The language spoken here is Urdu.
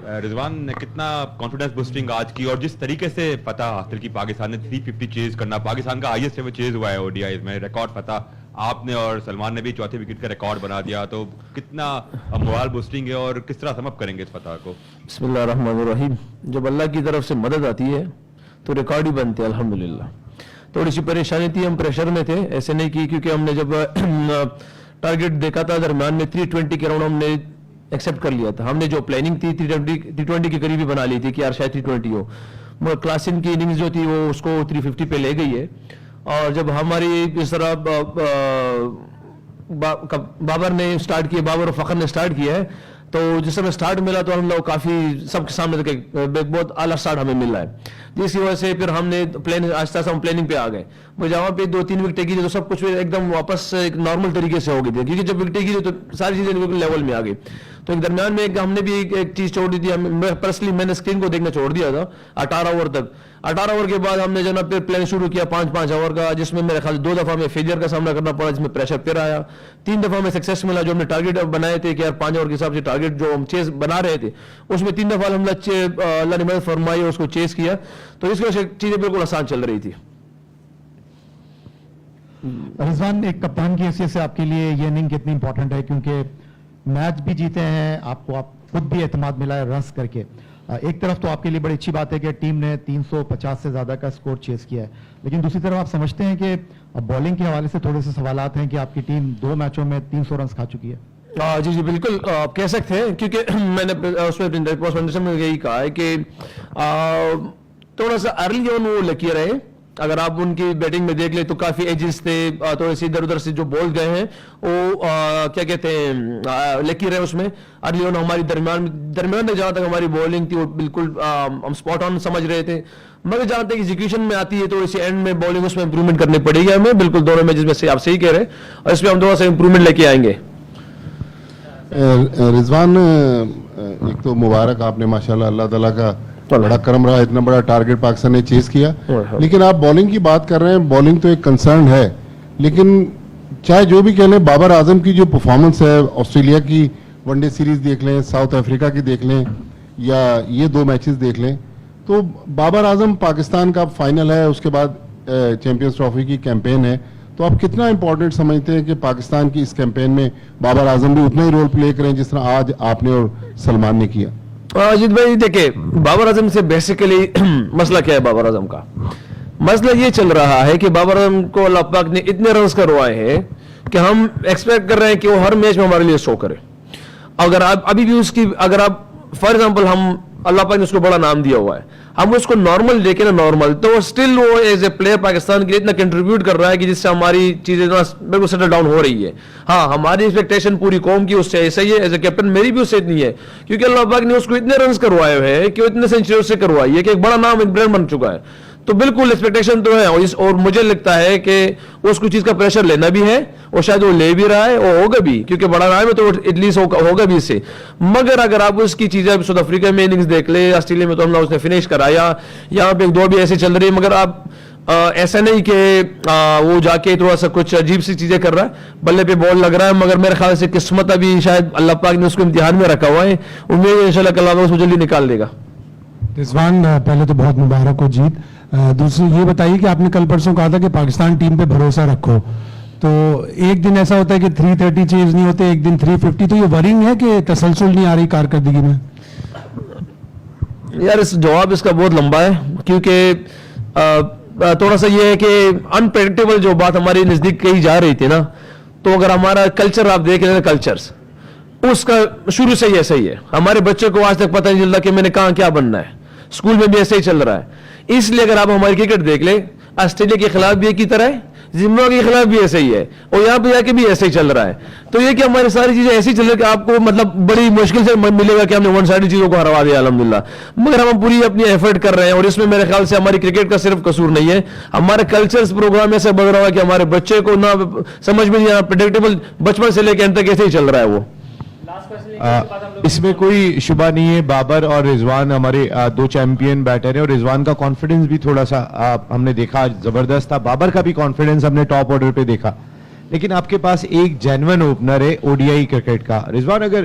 رضوان نے کتنا کانفیڈنس بوسٹنگ آج کی, اور جس طریقے سے فتح حاصل کی پاکستان نے 350 چیز کرنا, پاکستان کا ہائیسٹ ایور چیز ہوا ہے او ڈی آئیز میں, ریکارڈ فتح آپ نے اور سلمان نے بھی چوتھے وکٹ کا ریکارڈ بنا دیا, تو کتنا مورال بوسٹنگ ہے اور کس طرح سم اپ کریں گے اس فتح کو؟ بسم اللہ الرحمن الرحیم. جب اللہ کی طرف سے مدد آتی ہے تو ریکارڈ ہی بنتے ہیں الحمدللہ. تھوڑی سی پریشانی تھی, ہم پریشر میں تھے, ایسے نہیں کی کیونکہ ہم نے جب ٹارگٹ دیکھا تھا درمیان میں 320 کے راؤنڈ ہم نے ایکسیپٹ کر لیا تھا. ہم نے جو پلاننگ تھی 320 کے قریب ہی بنا لی تھی کہ یار شاید 320 ہو, مگر کلاسن کی اننگز جو تھی وہ اس کو 350 پہ لے گئی ہے. اور جب ہماری اس طرح بابر نے اسٹارٹ کیا, بابر اور فخر نے اسٹارٹ کیا ہے, تو جس طرح اسٹارٹ ملا تو ہم لوگ کافی سب کے سامنے بہت اعلیٰ اسٹارٹ ہمیں مل رہا ہے, جس کی وجہ سے پھر ہم نے آہستہ آہستہ ہم پلاننگ پہ آ گئے. وہ جہاں پہ 2-3 وکٹیں گری تو سب کچھ ایک دم واپس ایک نارمل طریقے سے ہو گئی تھی, کیونکہ جب وکٹیں گری تو ساری چیزیں لیول میں آ گئی. تو ایک درمیان میں ہم نے بھی ایک چیز چھوڑ دی تھی, پرسنلی میں نے اسکرین کو دیکھنا چھوڑ دیا تھا 18 اوور تک. 18 اوور کے بعد ہم نے جو نا پھر پلان شروع کیا 5-5 اوور کا, جس میں میرے خیال 2 دفعہ میں فیلئر کا سامنا کرنا پڑا, جس میں پریشر پھر آیا. 3 دفعہ میں سکسیس ملا, جو ہم نے ٹارگیٹ بنائے تھے کہ یار 5 اوور کے حساب سے ٹارگیٹ جو ہم چیز بنا رہے تھے اس میں 3 دفعہ ہم نے اللہ نے مدد فرمائی اور اس کو چیز کیا, تو اس کی وجہ سے چیزیں بالکل آسان چل رہی تھی. رضوان, ایک کپتان کی حیثیت سے آپ کے لیے یہ اننگ کتنی امپورٹنٹ ہے, کیونکہ میچ بھی جیتے ہیں, آپ کو خود بھی اعتماد ملا ہے رنس کر کے. ایک طرف تو آپ کے لیے بڑی اچھی بات ہے کہ ٹیم نے 350 سے زیادہ کا سکور چیز کیا ہے, لیکن دوسری طرف آپ سمجھتے ہیں کہ بالنگ کے حوالے سے تھوڑے سے سوالات ہیں کہ آپ کی ٹیم 2 میچوں میں 300 رنز کھا چکی ہے. جی جی بالکل آپ کہہ سکتے ہیں, کیونکہ میں نے اس میں یہی کہا ہے کہ تھوڑا سا ارلی آن وہ لکی رہے. اگر آپ ان کی بیٹنگ میں دیکھ لیں تو کافی ایجز تھے, تھوڑے سے ادھر ادھر سے جو بال گئے ہیں وہ کیا کہتے ہیں لکی رہے. اس میں ارلی آن ہماری درمیان میں جہاں تک ہماری بالنگ تھی وہ بالکل ہم اسپاٹ آن سمجھ رہے تھے, مگر جہاں تک ایگزیکیوشن میں آتی ہے تو اسی اینڈ میں بالنگ اس میں امپروومنٹ کرنی پڑے گی ہمیں. بالکل دونوں میچز میں سے آپ صحیح کہہ رہے ہیں, اور اس میں ہم تھوڑا سا امپروومنٹ لے کے آئیں گے. رضوان, ایک تو مبارک, آپ نے ماشاءاللہ اللہ تعالیٰ کا بڑا کرم رہا, اتنا بڑا ٹارگٹ پاکستان نے چیز کیا. لیکن آپ بالنگ کی بات کر رہے ہیں, بالنگ تو ایک کنسرن ہے, لیکن چاہے جو بھی کہہ لیں, بابر اعظم کی جو پرفارمنس ہے, آسٹریلیا کی ون ڈے سیریز دیکھ لیں, ساؤتھ افریقہ کی دیکھ لیں, یا یہ 2 میچز دیکھ لیں, تو بابر اعظم پاکستان کا فائنل ہے, اس کے بعد چیمپئنز ٹرافی کی کیمپین ہے, تو آپ کتنا امپورٹنٹ سمجھتے ہیں کہ پاکستان کی اس کیمپین میں بابر اعظم بھی اتنا ہی رول پلے کریں جس طرح آج آپ نے اور سلمان نے کیا؟ اجیت بھائی دیکھیں, بابر اعظم سے بیسیکلی مسئلہ کیا ہے. بابر اعظم کا مسئلہ یہ چل رہا ہے کہ بابر اعظم کو اللہ پاک نے اتنے رنز کروائے ہیں کہ ہم ایکسپیکٹ کر رہے ہیں کہ وہ ہر میچ میں ہمارے لیے شو کرے. اگر آپ ابھی بھی اس کی, اگر آپ فار ایگزامپل ہم اللہ پاک نے اس کو بڑا نام دیا ہوا ہے, ہم اس کو نارمل دیکھیں نا نارمل, تو اسٹل وہ ایز اے پلیئر پاکستان کے لیے اتنا کنٹریبیوٹ کر رہا ہے کہ جس سے ہماری چیزیں بالکل سیٹل ڈاؤن ہو رہی ہے. ہاں ہماری ایکسپیکٹیشن پوری قوم کی اس سے ایسا ہی ہے, ایز اے کیپٹن میری بھی اس سے اتنی ہے, کیونکہ اللہ پاک نے اس کو اتنے رنز کروائے ہوئے ہیں کہ وہ اتنے سینچری سے کروائی ہے کہ ایک بڑا نام ایک برانڈ بن چکا ہے. تو بالکل ایکسپیکٹیشن تو ہے, اور مجھے لگتا ہے کہ اس کو چیز کا پریشر لینا بھی ہے, اور شاید وہ لے بھی رہا ہے, اور ہوگا بھی, کیونکہ بڑا نام ہے تو ایٹ لیسٹ ہوگا بھی اس سے. مگر اگر آپ اس کی چیزیں ساؤتھ افریقہ میں اننگز دیکھ لیں, آسٹریلیا میں تو ہم نے اس نے فنش کرایا, یہاں پہ 2 بھی ایسے چل رہی ہے, مگر آپ ایسا نہیں کہ وہ جا کے تھوڑا سا کچھ عجیب سی چیزیں کر رہا ہے, بلے پہ بال لگ رہا ہے, مگر میرے خیال سے قسمت ابھی شاید اللہ پاک نے اس کو امتحان میں رکھا ہوا ہے. امید ہے انشاءاللہ کہ اللہ اس کو جلدی نکال دے گا. رضوان, پہلے تو بہت مبارک ہو جیت. دوسری یہ بتائیے کہ آپ نے کل پرسوں کہا تھا کہ پاکستان ٹیم پہ بھروسہ رکھو, تو ایک دن ایسا ہوتا ہے کہ 330 چیز نہیں ہوتے, ایک دن 350, تو یہ ورنگ ہے کہ تسلسل نہیں آ رہی کارکردگی میں؟ یار جواب اس کا بہت لمبا ہے, کیونکہ تھوڑا سا یہ ہے کہ انپریڈکٹیبل جو بات ہماری نزدیک کہی جا رہی تھی نا, تو اگر ہمارا کلچر آپ دیکھ لیں, کلچرز اس کا شروع سے ہی ایسا ہی ہے. ہمارے بچے کو آج تک پتہ نہیں چلتا کہ میں نے کہاں کیا بننا ہے, اسکول میں بھی ایسے ہی چل رہا ہے. اس لیے اگر آپ ہماری کرکٹ دیکھ لیں, آسٹریلیا کے خلاف بھی ایک ہی طرح ہے, زمبابوے کے خلاف بھی ایسے ہی ہے, اور یہاں پہ جا کے بھی ایسے ہی چل رہا ہے. تو یہ کہ ہماری ساری چیزیں ایسی چل رہی کہ آپ کو مطلب بڑی مشکل سے ملے گا کہ ہم نے ون سائڈ چیزوں کو ہروا دیا الحمدللہ, مگر ہم پوری اپنی ایفرٹ کر رہے ہیں. اور اس میں میرے خیال سے ہماری کرکٹ کا صرف قصور نہیں ہے, ہمارے کلچرز پروگرام ایسے بڑھ رہا ہے کہ ہمارے بچے کو نہ سمجھ میں نہیں آنا, پریڈکٹیبل بچپن سے لے کے انت تک ایسے ہی چل رہا ہے وہ. اس میں کوئی شبہ نہیں ہے, بابر اور رضوان ہمارے 2 چیمپئن بیٹر ہیں, اور رضوان کا کانفیڈنس بھی تھوڑا سا ہم نے دیکھا زبردست تھا, بابر کا بھی کانفیڈنس ہم نے ٹاپ آرڈر پہ دیکھا. لیکن آپ کے پاس ایک جینون اوپنر ہے او ڈی آئی کرکٹ کا. رضوان, اگر